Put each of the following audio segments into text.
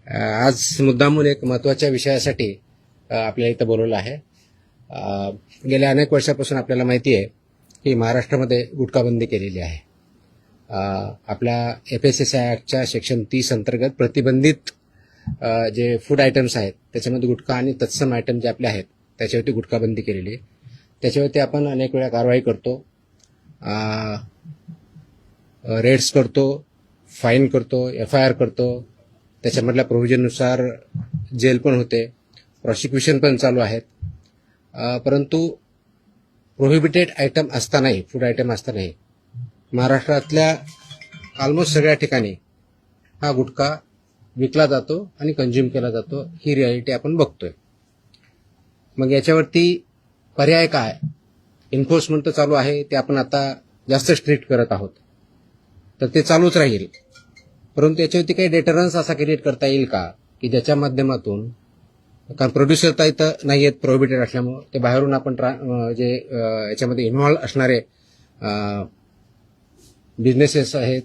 आज मुद्दामून एक महत्त्वाच्या विषयासाठी आपल्या इथं बोलवलं आहे. गेल्या अनेक वर्षापासून आपल्याला माहिती आहे की महाराष्ट्रामध्ये गुटखाबंदी केलेली आहे. आपल्या FSSAI ॲक्टच्या सेक्शन 30 अंतर्गत प्रतिबंधित जे फूड आयटम्स आहेत त्याच्यामध्ये गुटखा आणि तत्सम आयटम जे आपले आहेत त्याच्यावरती गुटखाबंदी केलेली आहे. त्याच्यावरती आपण अनेक वेळा कारवाई करतो, रेड्स करतो, फाईन करतो, FIR करतो. त्याच्यामधल्या प्रोव्हिजननुसार जेल पण होते, प्रॉसिक्युशन पण चालू आहेत. परंतु प्रोहिबिटेड आयटम असतानाही, फूड आयटम असतानाही महाराष्ट्रातल्या ऑलमोस्ट सगळ्या ठिकाणी हा गुटखा विकला जातो आणि कंझ्युम केला जातो. ही रियालिटी आपण बघतोय. मग याच्यावरती पर्याय काय? एन्फोर्समेंट तर चालू आहे, ते आपण आता जास्त स्ट्रिक्ट करत आहोत, तर ते चालूच राहील. परंतु याच्यावरती काही डेटरन्स असा क्रिएट करता येईल का की ज्याच्या माध्यमातून, कारण प्रोड्युसर तर इथं नाही आहेत प्रोहिबिटेड असल्यामुळे, ते बाहेरून आपण जे याच्यामध्ये इन्व्हॉल्व असणारे बिझनेसेस आहेत,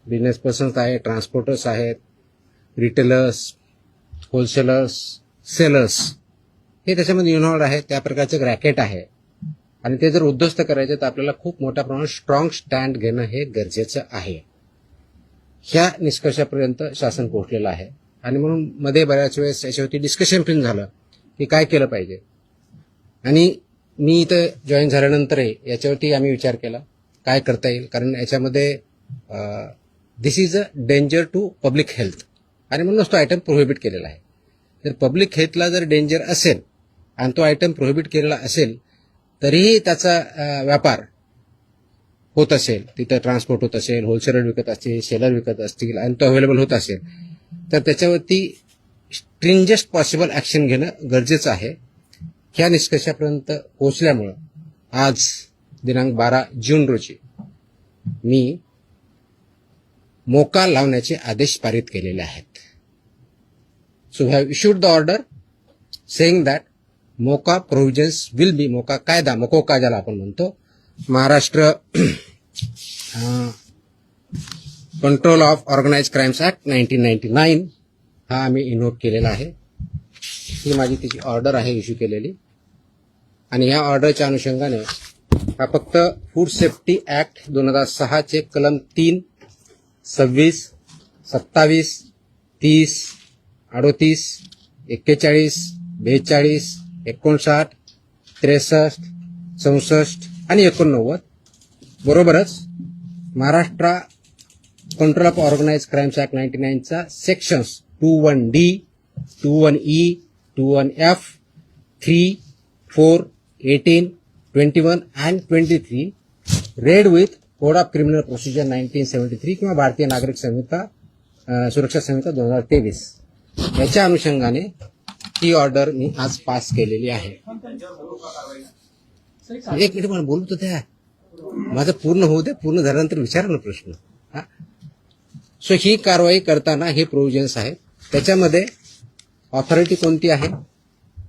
बिझनेस पर्सन्स आहेत, ट्रान्सपोर्टर्स आहेत, रिटेलर्स, होलसेलर्स, सेलर्स, हे त्याच्यामध्ये इन्व्हॉल्व आहेत. त्या प्रकारचं एक रॅकेट आहे आणि ते जर उद्ध्वस्त करायचे तर आपल्याला खूप मोठ्या प्रमाणात स्ट्रॉंग स्टँड घेणं हे गरजेचं आहे. ह्या निष्कर्षापर्यंत शासन पोहोचलेलं आहे आणि म्हणून मध्ये बऱ्याच वेळेस याच्यावरती डिस्कशन पण झालं की काय केलं पाहिजे. आणि मी इथं जॉईन झाल्यानंतरही याच्यावरती आम्ही विचार केला काय करता येईल, कारण याच्यामध्ये this is a danger to public health आणि म्हणूनच तो आयटम प्रोहिबिट केलेला आहे. जर पब्लिक हेल्थला जर डेंजर असेल आणि तो आयटम प्रोहिबिट केलेला असेल तरीही त्याचा व्यापार होत असेल, तिथं ट्रान्सपोर्ट होत असेल, होलसेलर विकत असतील, सेलर विकत असतील आणि तो अवेलेबल होत असेल, तर त्याच्यावरती स्ट्रिंजेस्ट पॉसिबल ॲक्शन घेणं गरजेचं आहे. ह्या निष्कर्षापर्यंत पोहोचल्यामुळं आज दिनांक 12 जून रोजी मी मोका लावण्याचे आदेश पारित केलेले आहेत. So we have issued the order saying that MCOCA provisions will be, MCOCA कायदा, मकोका ज्याला आपण म्हणतो, Maharashtra control of organise crimes act 1999 हा आम्ही इन्व्होक केलेला आहे. ही माझी त्याची ऑर्डर आहे इश्यू केलेली. आणि ह्या ऑर्डरच्या अनुषंगाने हा फक्त फूड सेफ्टी ऍक्ट 2006 चे कलम 3, 26, 27, 30, 38, 41, 42, 59, 63, 64 आणि 89 बरोबरच Maharashtra control of organise crimes act 99चा sections 21D, 21E, 21F, 3, 4, 18, 21 and 23 read with code of criminal procedure 1973 किंवा भारतीय नागरिक संहिता सुरक्षा संहिता 2023 याच्या अनुषंगाने ही ऑर्डर मी आज पास केलेली आहे. एक मिनिट मला बोलतो त्या माझं पूर्ण होऊ दे, पूर्ण झाल्यानंतर विचारा ना प्रश्न. सो ही कारवाई करताना हे प्रोव्हिजन्स आहेत. त्याच्यामध्ये ऑथॉरिटी कोणती आहे,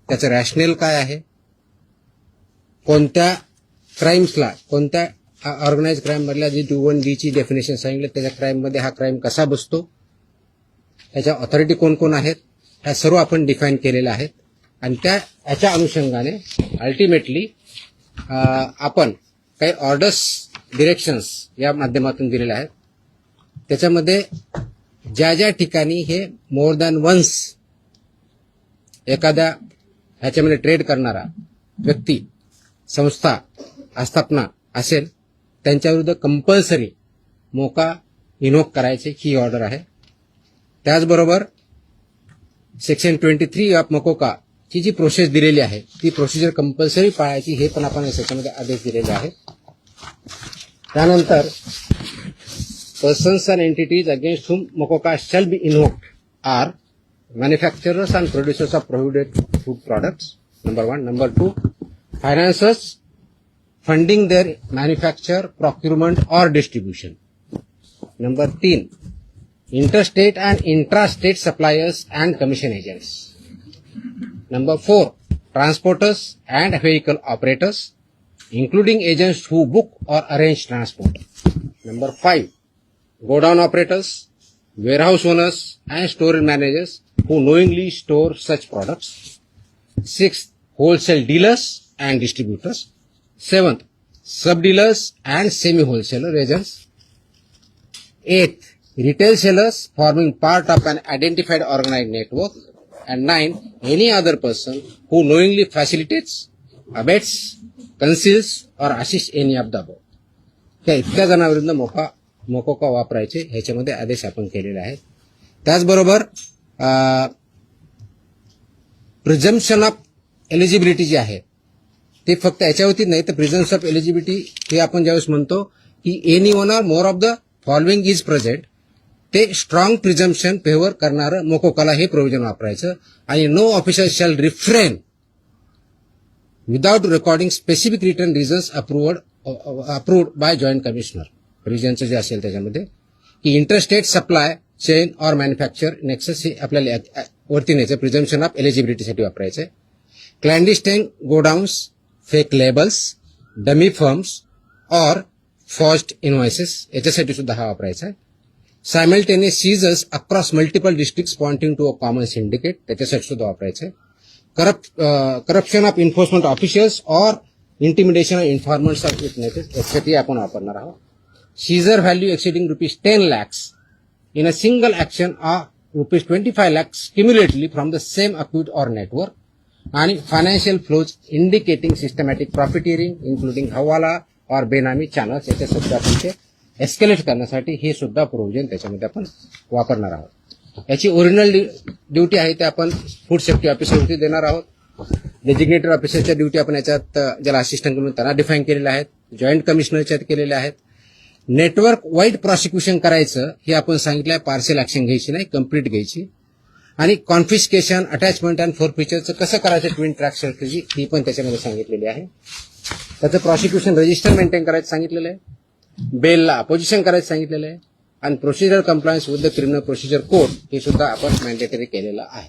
त्याचं रॅशनल काय आहे, कोणत्या क्राईम्सला, कोणत्या ऑर्गनाइज क्राईम मधल्या जी 21D ची डेफिनेशन सांगितलं त्याच्या क्राईममध्ये हा क्राईम कसा बसतो, त्याच्या ऑथॉरिटी कोण कोण आहेत, ह्या सर्व आपण डिफाईन केलेल्या आहेत. आणि याच्या अनुषंगाने अल्टिमेटली आपण काही ऑर्डर्स, डिरेक्शन्स या माध्यमातून दिलेल्या आहेत. त्याच्यामध्ये ज्या ज्या ठिकाणी हे मोर दॅन वन्स एखाद्या ह्याच्यामध्ये ट्रेड करणारा व्यक्ती, संस्था, आस्थापना असेल त्यांच्याविरुद्ध कंपल्सरी मोका इन्व्होक करायची ही ऑर्डर आहे. त्याचबरोबर सेक्शन 23 ऑफ मकोका ची जी प्रोसेस दिलेली आहे ती प्रोसिजर कंपल्सरी पाळायची हे पण आपण या सेक्शनमध्ये आदेश दिलेले आहेत. त्यानंतर persons and entities against whom MOCOCA shall be invoked are manufacturers and producers of prohibited food products, number 1. Number 2, financiers funding their manufacture, procurement or distribution. Number 3, interstate and intrastate suppliers and commission agents. Number 4, transporters and vehicle operators, including agents who book or arrange transport. Number 5, godown operators, warehouse owners and store managers who knowingly store such products. Sixth, wholesale dealers and distributors. Seventh, sub-dealers and semi-wholesaler agents. Eighth, retail sellers forming part of an identified organized network. And nine, any other person who knowingly facilitates, abets, conceals or assists any of the above. त्या इतक्या जणांविरुद्ध मोकोका वापरायचे ह्याच्यामध्ये आदेश आपण केलेले आहेत. त्याचबरोबर प्रिझम्पशन ऑफ एलिजिबिलिटी जी आहे ते फक्त याच्यावरती नाही तर प्रिझम्पशन ऑफ एलिजिबिलिटी हे आपण ज्यावेळेस म्हणतो की any one or more of the following is present, ते स्ट्रॉंग प्रिझम्पशन फेवर करणारं मोकोकाला हे प्रोव्हिजन वापरायचं. आणि no officer shall refrain without recording specific written reasons approved by joint commissioner. रिजनचं जे असेल त्याच्यामध्ये की interstate supply chain or manufacture nexus हे आपल्याला वरती न्यायचं प्रिझम्पशन ऑफ एलिजिबिलिटीसाठी वापरायचं. Clandestine godowns, fake labels, dummy firms or forged invoices याच्यासाठी सुद्धा हा वापरायचा आहे. Simultaneous seizures across multiple districts pointing to a common syndicate त्याच्यासाठी सुद्धा वापरायचं आहे. Corruption of enforcement officials or intimidation of informants of witnesses यासाठी आपण वापरणार आहोत. Seizure value exceeding ₹10 lakhs in a single action or ₹25 lakhs cumulatively from the same account or network. आणि financial flows indicating systematic profiteering including हवाला और बेनामी channels याच्या सुद्धा आपण ते एस्केलेट करण्यासाठी हे सुद्धा प्रोव्हिजन त्याच्यामध्ये आपण वापरणार आहोत. याची ओरिजिनल ड्युटी आहे ते आपण फूड सेफ्टी ऑफिसरवरती देणार आहोत. डेजिग्नेटेड ऑफिसरच्या ड्युटी आपण याच्यात ज्याला असिस्टंट म्हणून त्यांना डिफाईन केलेल्या आहेत. जॉईंट कमिशनरच्या केलेल्या आहेत. नेटवर्क वाईड प्रॉसिक्युशन करायचं हे आपण सांगितलं आहे. पार्शियल ऍक्शन घ्यायची नाही, कम्प्लीट घ्यायची. आणि कॉन्फिस्केशन, अटॅचमेंट अँड फोरफिचरचं कसं करायचं ट्विन ट्रॅक स्ट्रॅटेजी ही पण त्याच्यामध्ये सांगितलेली आहे. त्याचं प्रॉसिक्युशन रजिस्टर मेंटेन करायचं सांगितलेलं आहे. बेलला अपोजिशन करायचं सांगितलेलं आहे. आणि procedure compliance with the criminal procedure code हे सुद्धा आपण मॅन्डेटरी केलेलं आहे.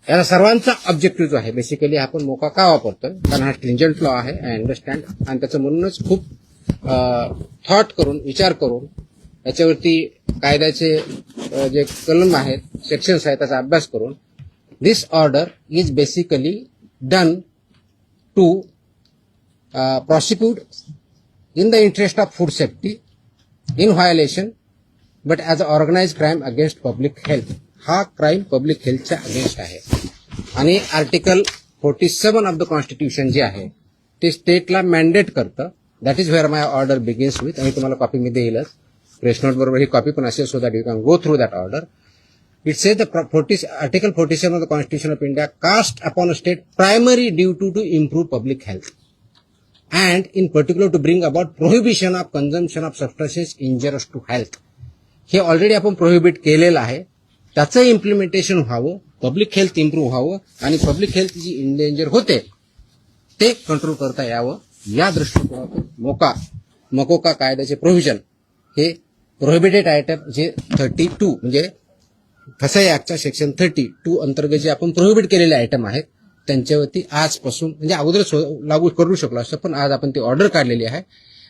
याला सर्वांचा ऑब्जेक्टिव्ह जो आहे बेसिकली आपण मोका का वापरतोय कारण हा स्ट्रिंजंट लॉ आहे. I understand. आणि त्याचं म्हणूनच खूप थॉट करून विचार करून याच्यावरती कायद्याचे जे कलम आहेत, सेक्शन्स आहेत त्याचा अभ्यास करून this order is basically done to prosecute in the interest of food safety in violation but as an organized crime against public health. हा क्राईम पब्लिक हेल्थच्या अगेन्स्ट आहे. आणि आर्टिकल 47 ऑफ द कॉन्स्टिट्यूशन जे आहे ते स्टेटला मॅन्डेट करतं. That is where my order begins with. आणि तुम्हाला copy me देईलच, press note बरोबर ही कॉपी पण असेल so that you can go through that order. It says the Article 47 of the Constitution of India cast upon a state primary duty to improve public health and in particular to bring about prohibition of consumption of substances injurious to health. हे already आपण prohibit केलेलं आहे. त्याचं implementation व्हावं, public health improve व्हावं आणि public health जी endanger होते ते कंट्रोल करता यावं या दृष्टिकोनातून मकोका कायद्याचे प्रोव्हिजन हे प्रोहिबिटेड आयटम जे 32 म्हणजे फसाई ऍक्टच्या सेक्शन 32 अंतर्गत जे आपण प्रोहिबिट केलेले आयटम आहेत त्यांच्यावरती आजपासून म्हणजे अगोदर लागू करू शकलो असतं पण आज आपण ती ऑर्डर काढलेली आहे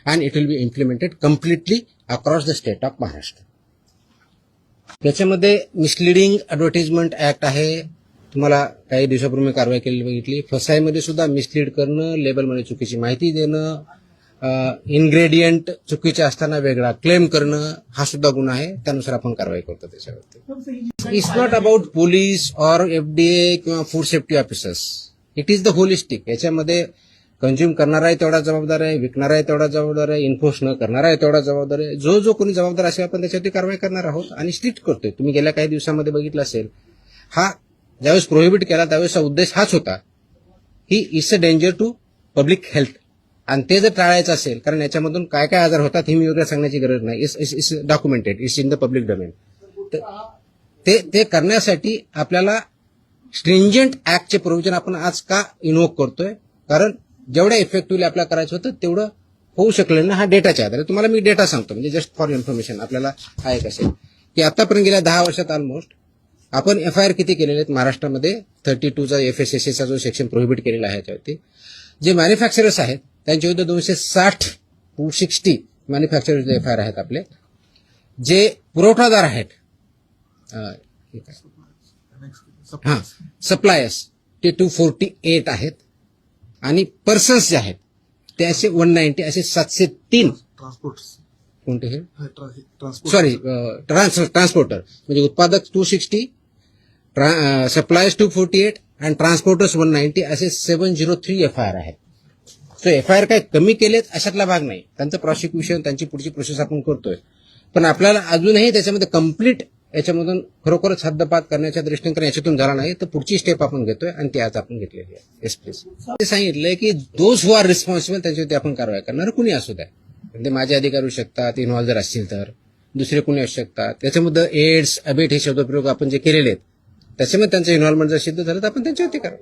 and it will B implemented completely across the state of Maharashtra. त्याच्यामध्ये मिसलिडिंग ऍडव्हर्टाइजमेंट ऍक्ट आहे. तुम्हाला काही दिवसापूर्वी कारवाई केलेली बघितली. फसाईमध्ये सुद्धा मिसलीड करणं, लेबलमध्ये चुकीची माहिती देणं, इन्ग्रेडियंट चुकीचे असताना वेगळा क्लेम करणं हा सुद्धा गुन्हा आहे. त्यानुसार आपण कारवाई करतो त्याच्यावरती. It's not about police or FDA किंवा food safety officers. It is the holistic. याच्यामध्ये कंझ्युम करणारा आहे तेवढा जबाबदार आहे, विकणारा आहे तेवढा जबाबदार आहे, इन्फोर्स न करणारा आहे तेवढा जबाबदार आहे. जो कोणी जबाबदार असेल आपण त्याच्यावरती कारवाई करणार आहोत आणि स्ट्रिक्ट करतोय. तुम्ही गेल्या काही दिवसामध्ये बघितलं असेल हा ज्यावेळेस प्रोहिबिट केला त्यावेळेसचा उद्देश हाच होता ही it's a danger to public health. आणि ते जर टाळायचं असेल कारण याच्यामधून काय काय आजार होतात हे मी वेगळं सांगण्याची गरज नाही. It's documented, it's in the public domain. ते करण्यासाठी आपल्याला स्ट्रिंजंट ऍक्टचे प्रोव्हिजन आपण आज का इन्व्होक करतोय कारण जेवढ्या इफेक्टिव्हली आपल्याला करायचं होतं तेवढं होऊ शकलं ना. हा डेटाच्या आधारे तुम्हाला मी डेटा सांगतो म्हणजे जस्ट फॉर इन्फॉर्मेशन आपल्याला हा एक असेल की आतापर्यंत गेल्या 10 वर्षात ऑलमोस्ट आपण FIR किती केलेले आहेत महाराष्ट्रामध्ये. 32चा FSSAचा जो सेक्शन प्रोहिबिट केलेला आहे याच्यावरती जे मॅन्युफॅक्चरर्स आहेत त्यांच्या विरुद्ध 260 मॅन्युफॅक्चरर्स FIR आहेत आपले. जे पुरवठादार आहेत हा सप्लायर्स ते 248 आहेत आणि पर्सन्स जे आहेत ते असे 190 असे 703 ट्रान्सपोर्ट कोणते हे ट्रान्सपोर्ट सॉरी ट्रान्सपोर्टर म्हणजे उत्पादक 260 सप्लायर्स 248 आणि ट्रान्सपोर्टर्स 190 असे 703 FIR आहेत. सो FIR काय कमी केलेत अशातला भाग नाही. त्यांचं प्रॉसिक्युशन त्यांची पुढची प्रोसेस आपण करतोय. पण आपल्याला अजूनही त्याच्यामध्ये कम्प्लीट याच्यामधून खरोखरच हद्दपात करण्याच्या दृष्टीने कारण याच्यातून झाला नाही तर पुढची स्टेप आपण घेतोय आणि ती आज आपण घेतलेली आहे. Yes please. ते सांगितलंय की दोज हु आर रिस्पॉन्सिबल त्यांच्यावरती आपण कारवाई करणार कुणी असू द्या. म्हणजे माझे अधिकारी होऊ शकतात इन्व्हॉल्व जर असतील तर दुसरे कुणी असू शकतात. त्याच्यामध्ये एड्स अबेट हे शब्दप्रयोग आपण जे केलेले आहेत त्याच्यामध्ये त्यांचं इन्व्हॉल्वमेंट जर सिद्ध झालं तर आपण त्यांच्यावरती करू.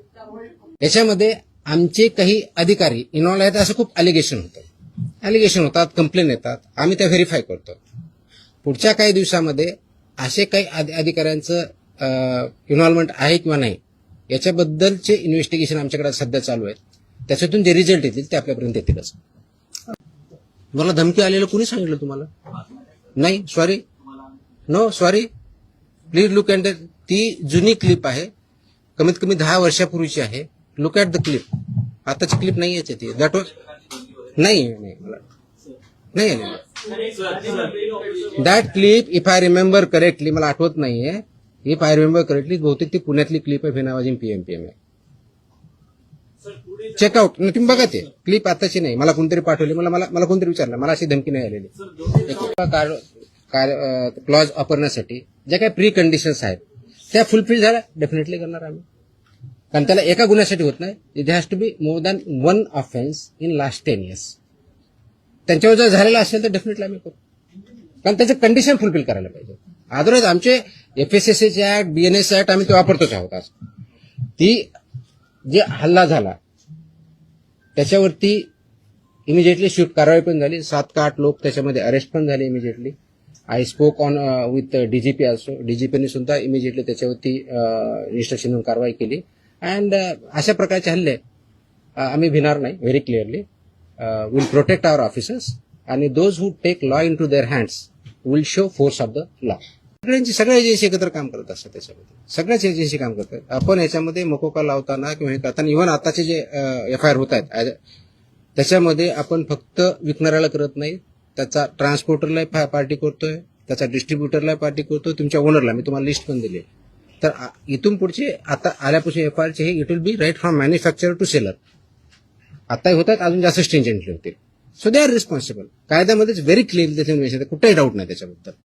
याच्यामध्ये आमचे काही अधिकारी इन्व्हॉल्व आहेत असं खूप अलिगेशन होतात कंप्लेन येतात आम्ही त्या व्हेरीफाय करतो. पुढच्या काही दिवसामध्ये असे काही अधिकाऱ्यांचं इन्व्हॉल्वमेंट आहे किंवा नाही याच्याबद्दलचे इन्व्हेस्टिगेशन आमच्याकडे सध्या चालू आहेत. त्याच्यातून जे रिझल्ट येतील ते आपल्यापर्यंत येतीलच. मला धमकी आलेलं कुणी सांगितलं तुम्हाला? नाही sorry no sorry please look at ती जुनी क्लिप आहे कमीत कमी 10 वर्षापूर्वीची आहे. Look at the clip. आताची क्लिप नाही याची ती दॅट वॉज नाही मला नाही that clip if I remember correctly मला आठवत नाहीये इफ आय रिमेंबर करेक्टली बहुतेक ती पुण्यातली क्लिप आहे फेनावाजीन पीएमपीएम आहे. चेकआउट तुम्ही बघा ते क्लिप आताची नाही मला कोणतरी पाठवली मला कोणतरी विचारलं मला अशी धमकी नाही आलेली. क्लॉज वापरण्यासाठी ज्या काही प्री कंडिशन्स आहेत त्या फुलफिल झाल्या डेफिनेटली करणार आम्ही. कारण त्याला एका गुन्ह्यासाठी होत नाही. It has to be more than 1 offence in last 10 years. त्यांच्यावर जर झालेला असेल तर डेफिनेटली आम्ही करू कारण त्याचं कंडिशन फुलफिल करायला पाहिजे. अदरवाईज आमचे FSSAचे ऍक्ट BNS ऍक्ट आम्ही ते वापरतोच आहोत. आज ती जे हल्ला झाला त्याच्यावरती इमिजिएटली स्विफ्ट कारवाई पण झाली. 7 का 8 लोक त्याच्यामध्ये अरेस्ट पण झाले immediately. I spoke on with DGP also. DGPने सुद्धा इमिजिएटली त्याच्यावरती इन्स्ट्रक्शन म्हणून कारवाई केली. अँड अशा प्रकारचे हल्ले आम्ही भिणार नाही. Very clearly will protect our officers आणि those who take law into their hands will show force of the law. सगळ्या एजन्सी एकत्र काम करत असतात. त्याच्यामध्ये सगळ्याच एजन्सी काम करतात. आपण याच्यामध्ये मकोका लावताना किंवा हे करताना इव्हन आताचे जे FIR होत आहेत त्याच्यामध्ये आपण फक्त विकणाऱ्याला करत नाही त्याचा ट्रान्सपोर्टरला पार्टी करतोय त्याचा डिस्ट्रीब्युटरला पार्टी करतोय तुमच्या ओनरला मी तुम्हाला लिस्ट पण दिली. तर इथून पुढचे आता आल्यापासून FIRचे हे it will be right from manufacturer to seller. आताही होतात अजून जास्त स्ट्रिंजंटली होतील. So they are responsible. कायद्यामध्येच व्हेरी क्लिअरली त्याचे कुठेही डाऊट नाही त्याच्याबद्दल.